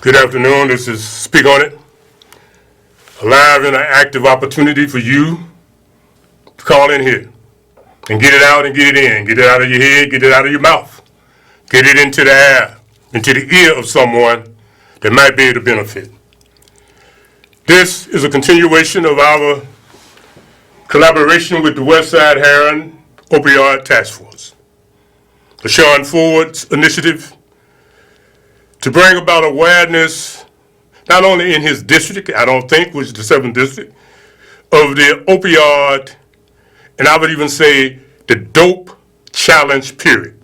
Good afternoon. This is Speak On It, a live interactive opportunity for you to call in here and get it out and get it in. Get it out of your head, get it out of your mouth. Get it into the air, into the ear of someone that might be able to benefit. This is a continuation of our collaboration with the Westside Heron Opioid Task Force, the Sean Ford's initiative to bring about awareness, not only in his district, I don't think, which is the 7th district, of the opioid, and I would even say the dope challenge period.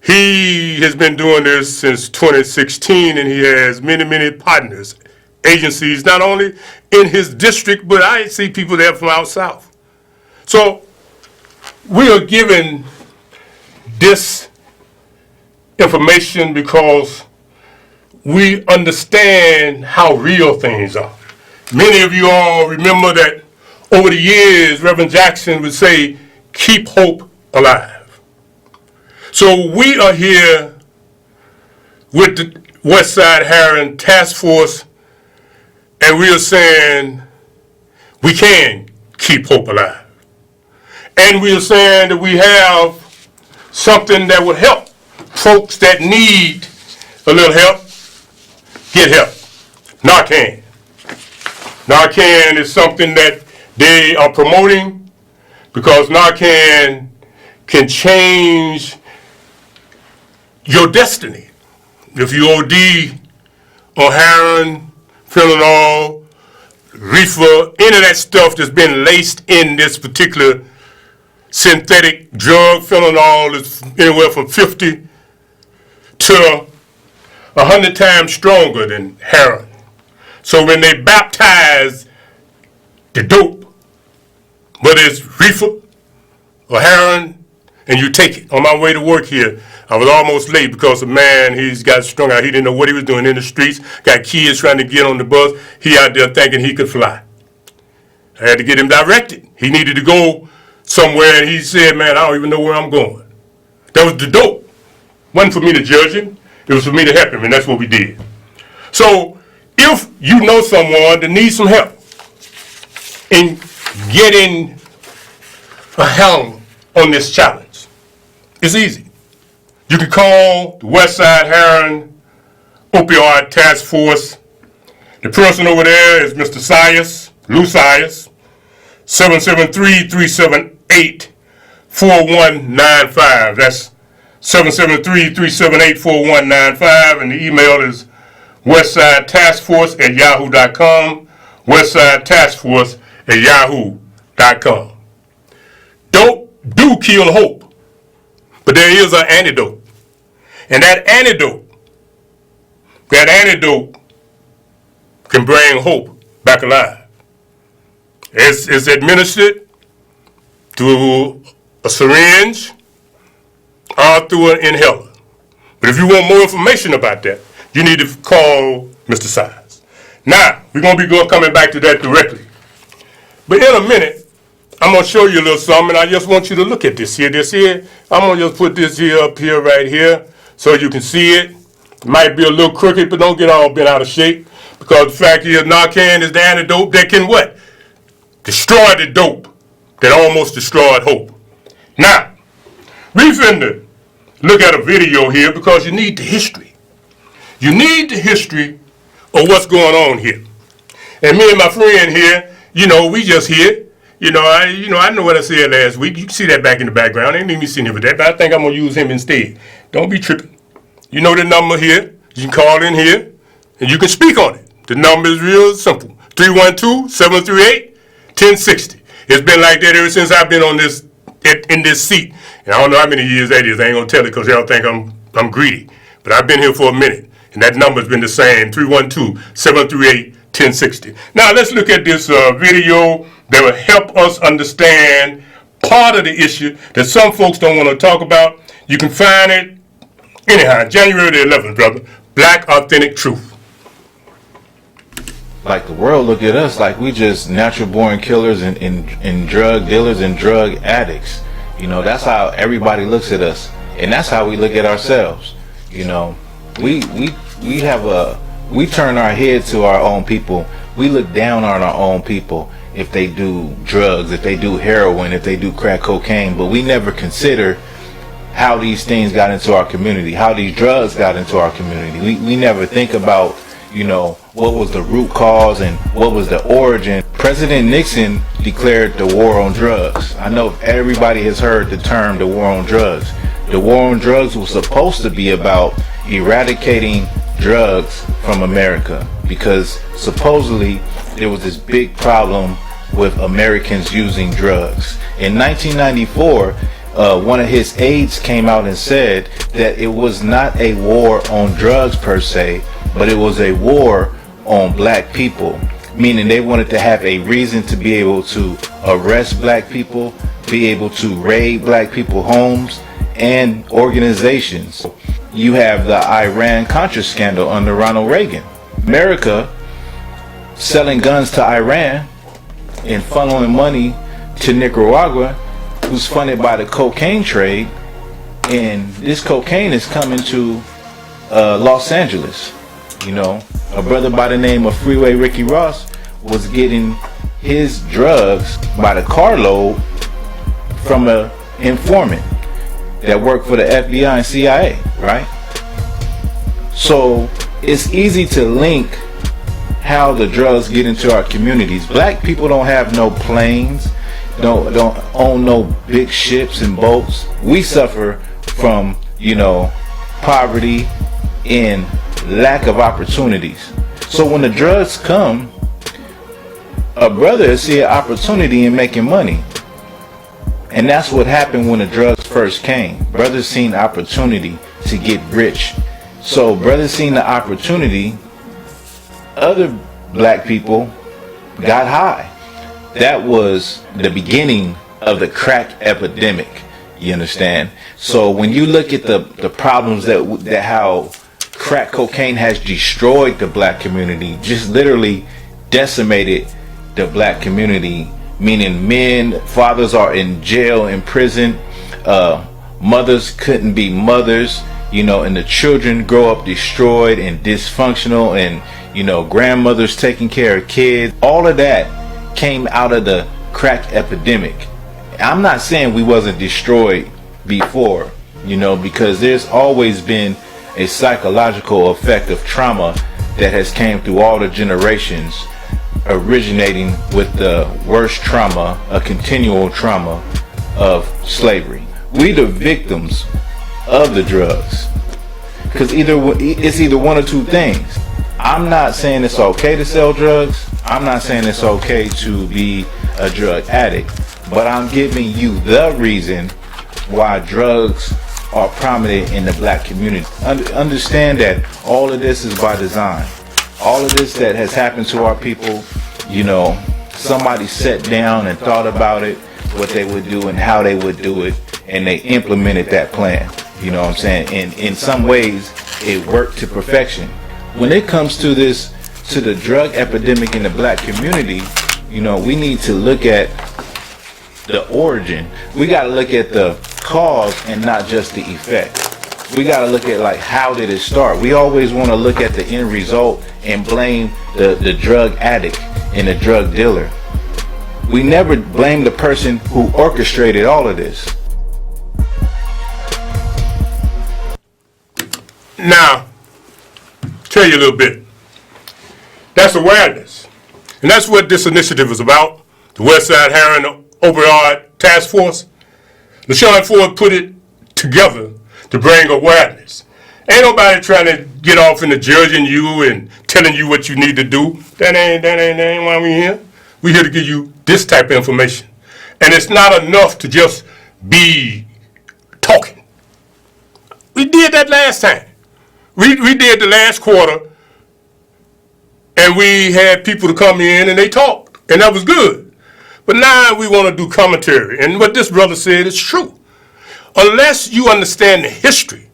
He has been doing this since 2016, and he has many, many partners, agencies, not only in his district, but I see people there from out south. So we are given this information because we understand how real things are. Many of you all remember that over the years, Reverend Jackson would say, keep hope alive. So we are here with the Westside Heron Task Force, and we are saying we can keep hope alive. And we are saying that we have something that would help folks that need a little help, get help. Narcan. Narcan is something that they are promoting because Narcan can change your destiny. If you OD on heroin, fentanyl, reefer, any of that stuff that's been laced in this particular synthetic drug, fentanyl is anywhere from 50 to 100 times stronger than heroin. So when they baptize the dope, whether it's reefer or heroin, and you take it. On my way to work here, I was almost late because a man, he's got strung out. He didn't know what he was doing in the streets. Got kids trying to get on the bus. He out there thinking he could fly. I had to get him directed. He needed to go somewhere, and he said, man, I don't even know where I'm going. That was the dope. Wasn't for me to judge him. It was for me to help him, and that's what we did. So if you know someone that needs some help in getting a helm on this challenge, it's easy. You can call the Westside Heron Opioid Task Force. The person over there is Mr. Sias, Lou Sias, 773-378-4195. That's 773-378-4195, and the email is westsidetaskforce@yahoo.com, westsidetaskforce@yahoo.com. Dope do kill hope, but there is an antidote. And that antidote can bring hope back alive. It's administered through a syringe or through an inhaler. But if you want more information about that, you need to call Mr. Size. Now, we're going to be coming back to that directly. But in a minute, I'm going to show you a little something, and I just want you to look at this here. I'm going to just put this here up here, right here, so you can see it. It might be a little crooked, but don't get all bent out of shape, because the fact is Narcan is the antidote that can what? Destroy the dope that almost destroyed hope. Now, we finna look at a video here because you need the history. You need the history of what's going on here. And me and my friend here, we just here. I know what I said last week. You can see that back in the background. I ain't even seen him for that, but I think I'm gonna use him instead. Don't be tripping. You know the number here. You can call in here and you can speak on it. The number is real simple. 312-738-1060. It's been like that ever since I've been on this in this seat. And I don't know how many years that is. I ain't gonna tell it because y'all think I'm greedy. But I've been here for a minute, and that number's been the same, 312-738-1060. Now let's look at this video that will help us understand part of the issue that some folks don't want to talk about. You can find it anyhow, January the 11th, brother. Black Authentic Truth. Like the world look at us like we just natural born killers and drug dealers and drug addicts. That's how everybody looks at us, and that's how we look at ourselves. We we turn our head to our own people. We look down on our own people if they do drugs, if they do heroin, if they do crack cocaine, but we never consider how these things got into our community, how these drugs got into our community. We never think about, what was the root cause and what was the origin. President Nixon declared the war on drugs. I know everybody has heard the term the war on drugs. The war on drugs was supposed to be about eradicating drugs from America, because supposedly there was this big problem with Americans using drugs. In 1994, one of his aides came out and said that it was not a war on drugs per se, but it was a war on black people, meaning they wanted to have a reason to be able to arrest black people, be able to raid black people's homes and organizations. You have the Iran-Contra scandal under Ronald Reagan. America selling guns to Iran and funneling money to Nicaragua, who's funded by the cocaine trade, and this cocaine is coming to Los Angeles. A brother by the name of Freeway Ricky Ross was getting his drugs by the carload from an informant that worked for the FBI and CIA, right? So it's easy to link how the drugs get into our communities. Black people don't have no planes, don't own no big ships and boats. We suffer from, poverty and lack of opportunities. So when the drugs come, a brother see an opportunity in making money. And that's what happened when the drugs first came. Brothers seen opportunity to get rich. So brothers seen the opportunity, other black people got high. That was the beginning of the crack epidemic. You understand? So when you look at the problems that how crack cocaine has destroyed the black community, just literally decimated the black community, meaning men, fathers are in jail, in prison, mothers couldn't be mothers, and the children grow up destroyed and dysfunctional, and grandmothers taking care of kids. All of that came out of the crack epidemic. I'm not saying we wasn't destroyed before, because there's always been a psychological effect of trauma that has came through all the generations, originating with the worst trauma, a continual trauma of slavery. We the victims of the drugs, because it's either one or two things. I'm not saying it's okay to sell drugs. I'm not saying it's okay to be a drug addict, but I'm giving you the reason why drugs are prominent in the black community. Understand that all of this is by design. All of this that has happened to our people, somebody sat down and thought about it, what they would do and how they would do it, and they implemented that plan. You know what I'm saying? And in some ways, it worked to perfection. When it comes to the drug epidemic in the black community, we need to look at the origin. We got to look at the cause and not just the effect. We got to look at how did it start. We always want to look at the end result and blame the drug addict and the drug dealer. We never blame the person who orchestrated all of this. Now, tell you a little bit. That's awareness. And that's what this initiative is about. The Westside Herring Opioid Task Force. LaShawn Ford put it together to bring awareness. Ain't nobody trying to get off into judging you and telling you what you need to do. That ain't why we here. We here to give you this type of information. And it's not enough to just be talking. We did that last time. We did the last quarter, and we had people to come in and they talked, and that was good. But now we want to do commentary, and what this brother said is true. Unless you understand the history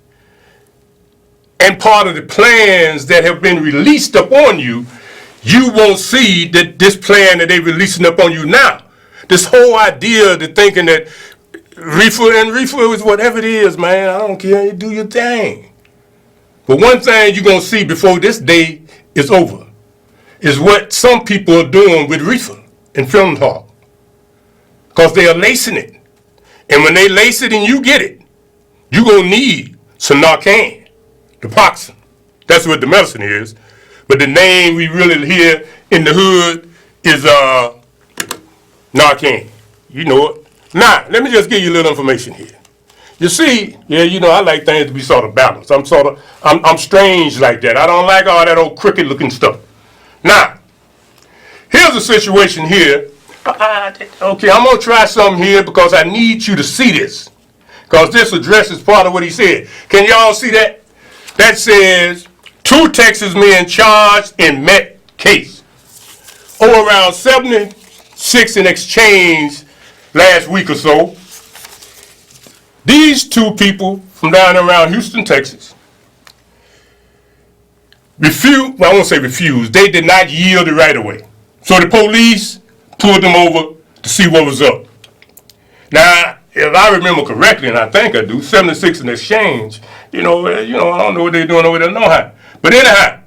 and part of the plans that have been released upon you, you won't see that this plan that they're releasing upon you now. This whole idea, the thinking that reefer is whatever it is, man. I don't care. You do your thing. But one thing you're going to see before this day is over is what some people are doing with reefer and film talk. Because they are lacing it. And when they lace it and you get it, you're going to need some Narcan, the Naproxen. That's what the medicine is. But the name we really hear in the hood is Narcan. You know it. Now, let me just give you a little information here. You see, yeah, you know, I like things to be sort of balanced. I'm strange like that. I don't like all that old crooked looking stuff. Now, here's a situation here. Okay, I'm going to try something here because I need you to see this. Because this addresses part of what he said. Can y'all see that? That says, 2 Texas men charged in Met case. Over around 76 in exchange last week or so. These 2 people from down around Houston, Texas, refused, well, I won't say refused, they did not yield it right away. So the police pulled them over to see what was up. Now, if I remember correctly, and I think I do, 76 in exchange, I don't know what they're doing over there, no how. But anyhow,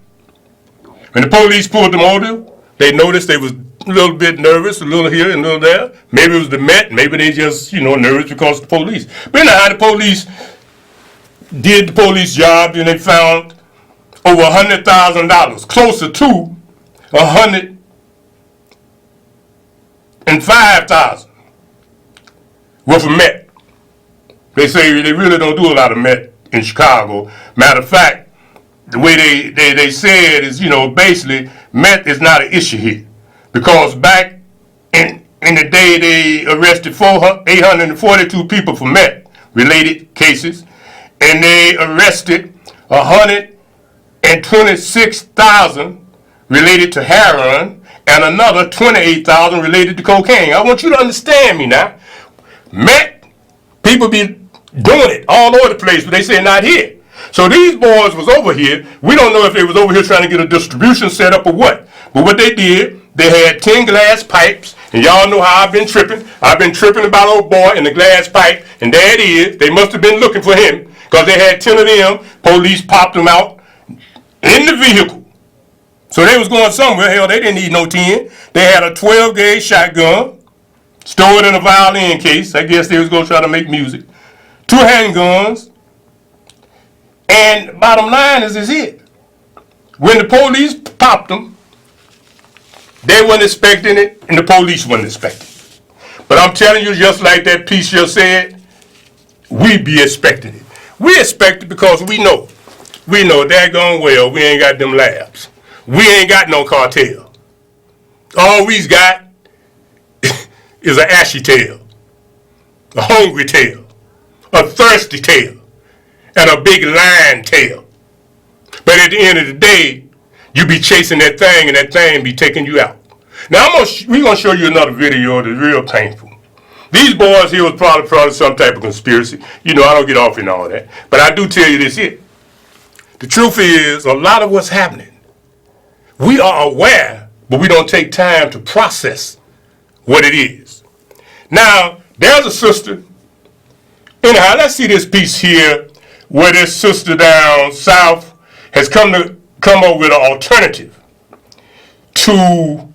when the police pulled them over, they noticed they was a little bit nervous, a little here and a little there. Maybe it was the Met, maybe they just, nervous because of the police. But anyhow, the police did the police job and they found over $100,000, closer to $105,000 worth of Met. They say they really don't do a lot of Met in Chicago. Matter of fact, the way they said is, basically, Met is not an issue here. Because back in the day, they arrested 842 people for Met-related cases, and they arrested 126,000 related to heroin, and another 28,000 related to cocaine. I want you to understand me now. Met, people be doing it all over the place, but they say not here. So these boys was over here. We don't know if they was over here trying to get a distribution set up or what. But what they did, they had 10 glass pipes, and y'all know how I've been tripping. I've been tripping about old boy in the glass pipe, and there it is. They must have been looking for him, because they had 10 of them. Police popped them out in the vehicle. So they was going somewhere. Hell, they didn't need no 10. They had a 12-gauge shotgun, stored in a violin case. I guess they was going to try to make music. 2 handguns. And bottom line is it. When the police popped them, they weren't expecting it, and the police weren't expecting it. But I'm telling you, just like that piece just said, we be expecting it. We expect it because we know. We know daggone well we ain't got them labs. We ain't got no cartel. All we's got is an ashy tail, a hungry tail, a thirsty tail, and a big lion tail. But at the end of the day, you be chasing that thing and that thing be taking you out. Now we're gonna show you another video that's real painful. These boys here was probably some type of conspiracy. I don't get off in all that. But I do tell you this here. The truth is, a lot of what's happening, we are aware, but we don't take time to process what it is. Now, there's a sister. Anyhow, let's see this piece here where this sister down south has come up with an alternative to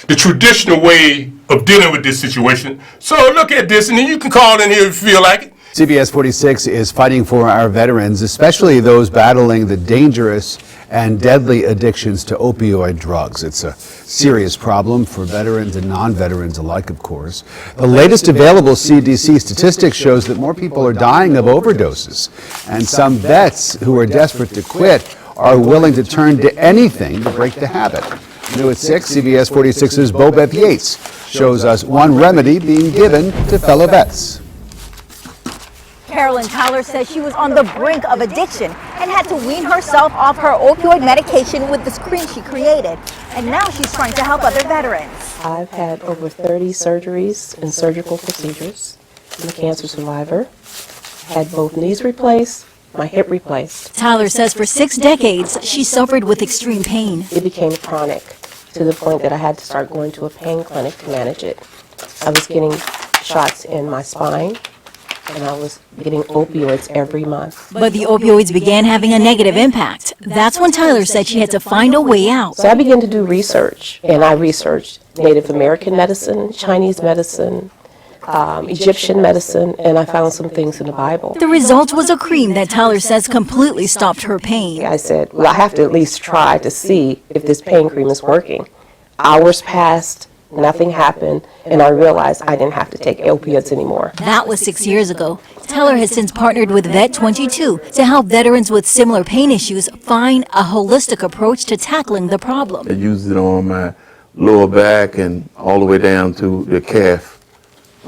the traditional way of dealing with this situation. So look at this, and then you can call in here if you feel like it. CBS 46 is fighting for our veterans, especially those battling the dangerous and deadly addictions to opioid drugs. It's a serious problem for veterans and non-veterans alike, of course. The latest available CDC statistics shows that more people are dying of overdoses, and some vets who are desperate to quit are willing to turn to anything to break the habit. New at 6, CBS 46's Bo Beth Yates shows us one remedy being given to fellow vets. Carolyn Tyler says she was on the brink of addiction and had to wean herself off her opioid medication with the screen she created. And now she's trying to help other veterans. I've had over 30 surgeries and surgical procedures. I'm a cancer survivor. Had both knees replaced, my hip replaced. Tyler says for 6 decades, she suffered with extreme pain. It became chronic to the point that I had to start going to a pain clinic to manage it. I was getting shots in my spine and I was getting opioids every month. But the opioids began having a negative impact. That's when Tyler said she had to find a way out. So I began to do research, and I researched Native American medicine, Chinese medicine, Egyptian medicine, and I found some things in the Bible. The result was a cream that Tyler says completely stopped her pain. I said, well, I have to at least try to see if this pain cream is working. Hours passed, nothing happened, and I realized I didn't have to take opioids anymore. That was 6 years ago. Tyler has since partnered with Vet22 to help veterans with similar pain issues find a holistic approach to tackling the problem. I used it on my lower back and all the way down to the calf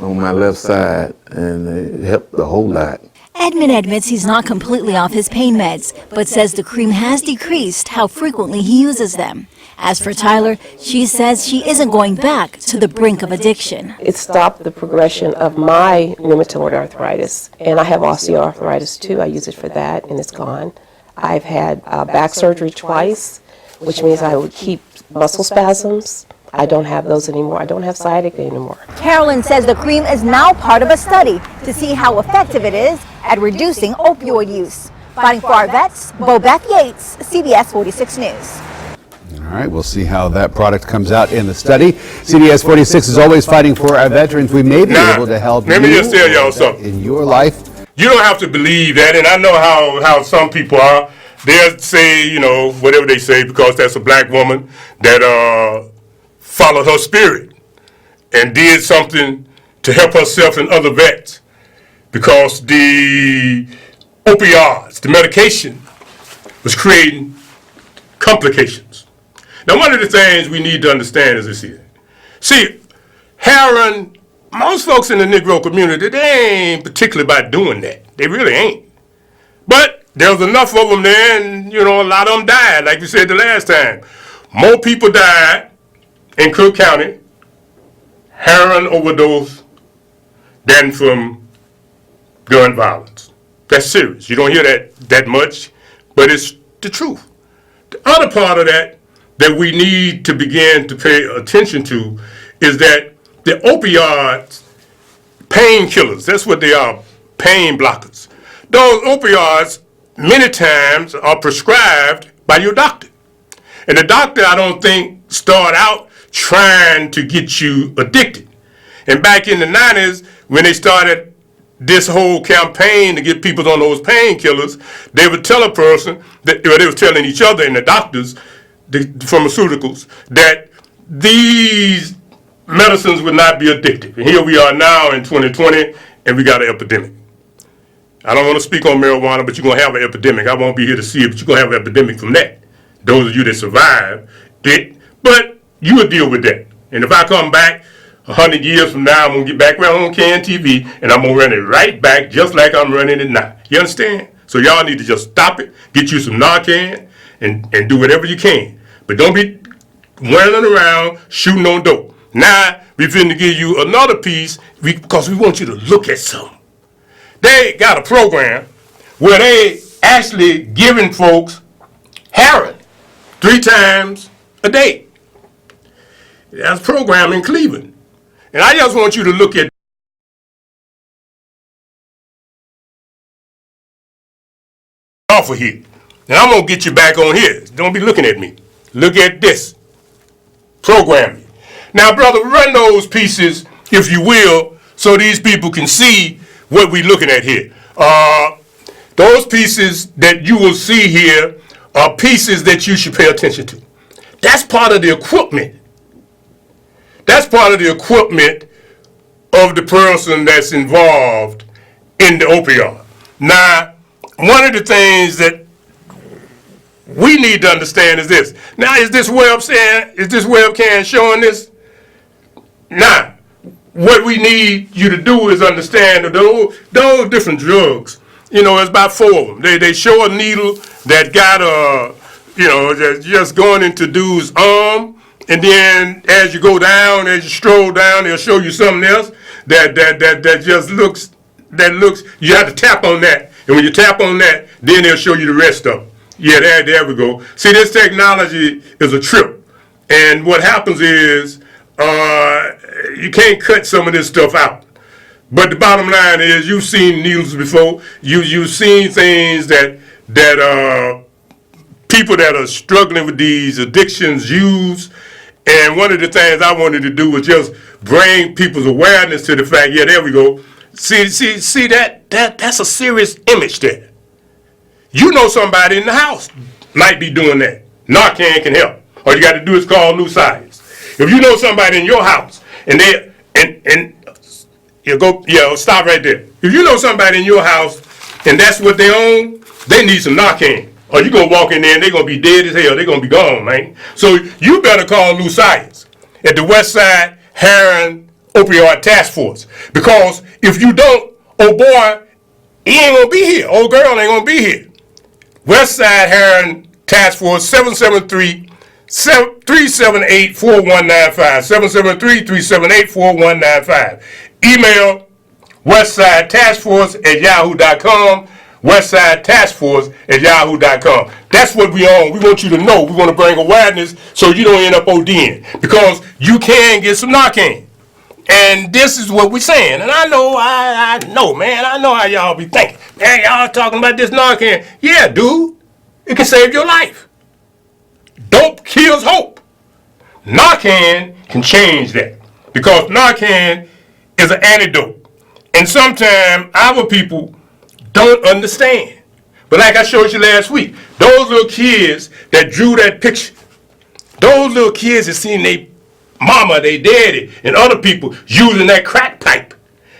on my left side, and it helped a whole lot. Edmund admits he's not completely off his pain meds, but says the cream has decreased how frequently he uses them. As for Tyler, she says she isn't going back to the brink of addiction. It stopped the progression of my rheumatoid arthritis, and I have osteoarthritis too. I use it for that, and it's gone. I've had back surgery twice, which means I would keep muscle spasms. I don't have those anymore. I don't have sciatica anymore. Carolyn says the cream is now part of a study to see how effective it is at reducing opioid use. Fighting for our vets, Bobeth Yates, CBS 46 News. All right, we'll see how that product comes out in the study. CBS 46 is always fighting for our veterans. We may be able to help let you me just tell y'all something. in your life. You don't have to believe that, and I know how some people are. They'll say, you know, whatever they say because that's a black woman that followed her spirit and did something to help herself and other vets because the opioids, the medication, was creating complications. Now, one of the things we need to understand is this here. See, heroin, most folks in the Negro community, they ain't particularly about doing that. They really ain't. But there's enough of them there, and, you know, a lot of them died, like we said the last time. More people died in Cook County, heroin overdose, than from gun violence. That's serious. You don't hear that much, but it's the truth. The other part of that we need to begin to pay attention to is that the opioids, painkillers, that's what they are, pain blockers. Those opioids many times are prescribed by your doctor. And the doctor, I don't think, start out trying to get you addicted. And back in the 90s, when they started this whole campaign to get people on those painkillers, they would tell a person, they were telling each other and the doctors, the pharmaceuticals, that these medicines would not be addictive. And here we are now in 2020, and we got an epidemic. I don't want to speak on marijuana, but you're going to have an epidemic. I won't be here to see it, but you're going to have an epidemic from that. Those of you that survive it, but you will deal with that. And if I come back 100 years from now, I'm going to get back around on CAN TV, and I'm going to run it right back just like I'm running it now. You understand? So y'all need to just stop it, get you some Narcan, and do whatever you can. But don't be running around shooting on dope. Now, we're finna give you another piece because we want you to look at something. They got a program where they actually giving folks heroin 3 times a day. That's a program in Cleveland. And I just want you to look at offer here. And I'm going to get you back on here. Don't be looking at me. Look at this. Programming. Now, brother, run those pieces, if you will, so these people can see what we're looking at here. Those pieces that you will see here are pieces that you should pay attention to. That's part of the equipment. That's part of the equipment of the person that's involved in the opioid. Now, one of the things that we need to understand is this. Now, is this webcam showing this? Now, what we need you to do is understand that those different drugs, you know, there's about 4 of them. They show a needle that got that's just going into dude's arm, and then as you go down, as you stroll down, they'll show you something else that just looks, you have to tap on that. And when you tap on that, then they'll show you the rest of them. Yeah, there we go. See, this technology is a trip. And what happens is you can't cut some of this stuff out. But the bottom line is, you've seen needles before. You've seen things that people that are struggling with these addictions use. And one of the things I wanted to do was just bring people's awareness to the fact. Yeah, there we go. See that's a serious image there. You know somebody in the house might be doing that. Narcan can help. All you got to do is call New Science. If you know somebody in your house and you go, stop right there. If you know somebody in your house and that's what they own, they need some Narcan. Or you gonna walk in there and they're gonna be dead as hell. They're gonna be gone, man. So you better call New Science at the West Side Heroin Opioid Task Force. Because if you don't, oh boy, he ain't gonna be here. Old girl ain't gonna be here. West Side Heroin Task Force, 773-378-4195. 773-378-4195. Email westsidetaskforce@yahoo.com. westsidetaskforce@yahoo.com. That's what we own. We want you to know. We want to bring awareness so you don't end up ODing. Because you can get some Narcan. And this is what we're saying. And I know, I know, man. I know how y'all be thinking. Man, y'all talking about this Narcan. Yeah, dude. It can save your life. Dope kills hope. Narcan can change that. Because Narcan is an antidote. And sometimes our people don't understand. But like I showed you last week, those little kids that drew that picture, those little kids that seen their mama, their daddy, and other people using that crack pipe.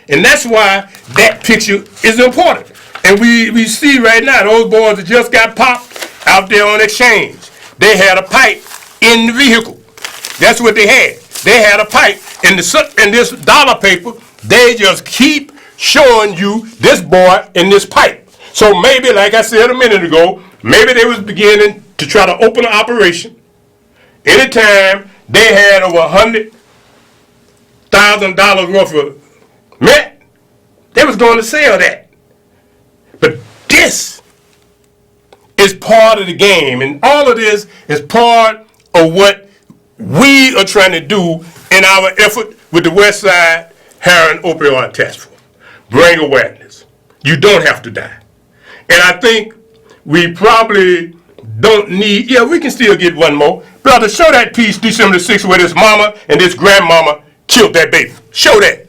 And that's why that picture is important. And we see right now, those boys that just got popped out there on exchange, they had a pipe in the vehicle. That's what they had. They had a pipe. In this dollar paper, they just keep showing you this boy in this pipe. So maybe, like I said a minute ago, maybe they was beginning to try to open an operation. Anytime they had over $100,000 worth of meth, they was going to sell that. But this is part of the game, and all of this is part of what we are trying to do in our effort with the West Side Heroin Opioid Task Force. Bring awareness. You don't have to die. And I think we probably don't need, we can still get one more. Brother, show that piece December the 6th where this mama and this grandmama killed that baby. Show that.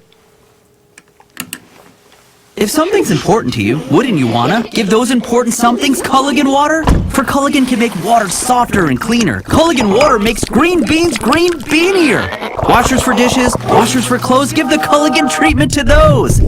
If something's important to you, wouldn't you wanna give those important somethings Culligan water? For Culligan can make water softer and cleaner. Culligan water makes green beans green beanier. Washers for dishes, washers for clothes, give the Culligan treatment to those.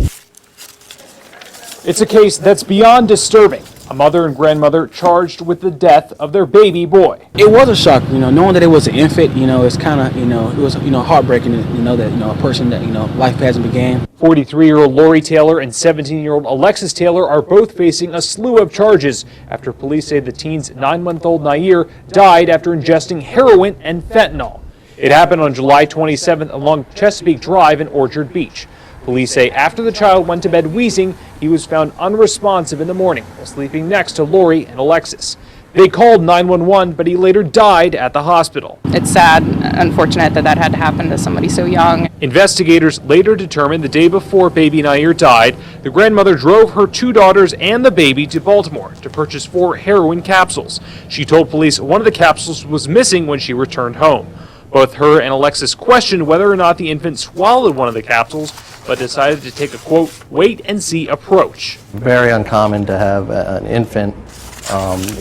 It's a case that's beyond disturbing. A mother and grandmother charged with the death of their baby boy. It was a shock, knowing that it was an infant, it's kind of, it was, heartbreaking to know that, a person that, life hasn't began. 43-year-old Lori Taylor and 17-year-old Alexis Taylor are both facing a slew of charges after police say the teen's 9-month-old Nair died after ingesting heroin and fentanyl. It happened on July 27th along Chesapeake Drive in Orchard Beach. Police say after the child went to bed wheezing, he was found unresponsive in the morning while sleeping next to Lori and Alexis. They called 911, but he later died at the hospital. It's sad, unfortunate that had to happen to somebody so young. Investigators later determined the day before baby Nair died, the grandmother drove her 2 daughters and the baby to Baltimore to purchase 4 heroin capsules. She told police one of the capsules was missing when she returned home. Both her and Alexis questioned whether or not the infant swallowed one of the capsules, but decided to take a, quote, wait-and-see approach. Very uncommon to have an infant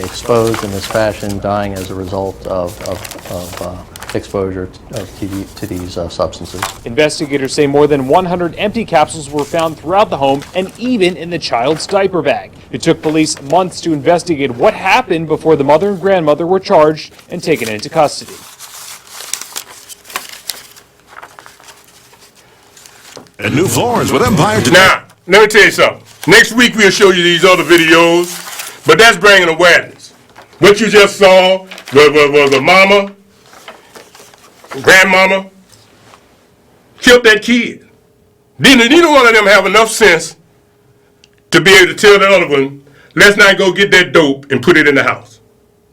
exposed in this fashion, dying as a result of exposure to these substances. Investigators say more than 100 empty capsules were found throughout the home and even in the child's diaper bag. It took police months to investigate what happened before the mother and grandmother were charged and taken into custody. And New Florence with Empire. Now, let me tell you something. Next week we'll show you these other videos, but that's bringing awareness. What you just saw was a mama, grandmama, killed that kid. Neither one of them have enough sense to be able to tell the other one, let's not go get that dope and put it in the house.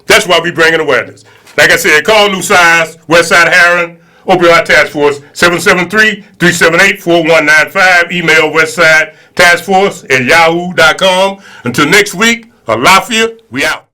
That's why we bringing awareness. Like I said, call New Science, West Side Heroin, Opioid Task Force, 773-378-4195. Email westsidetaskforce@yahoo.com. Until next week, Alafia, we out.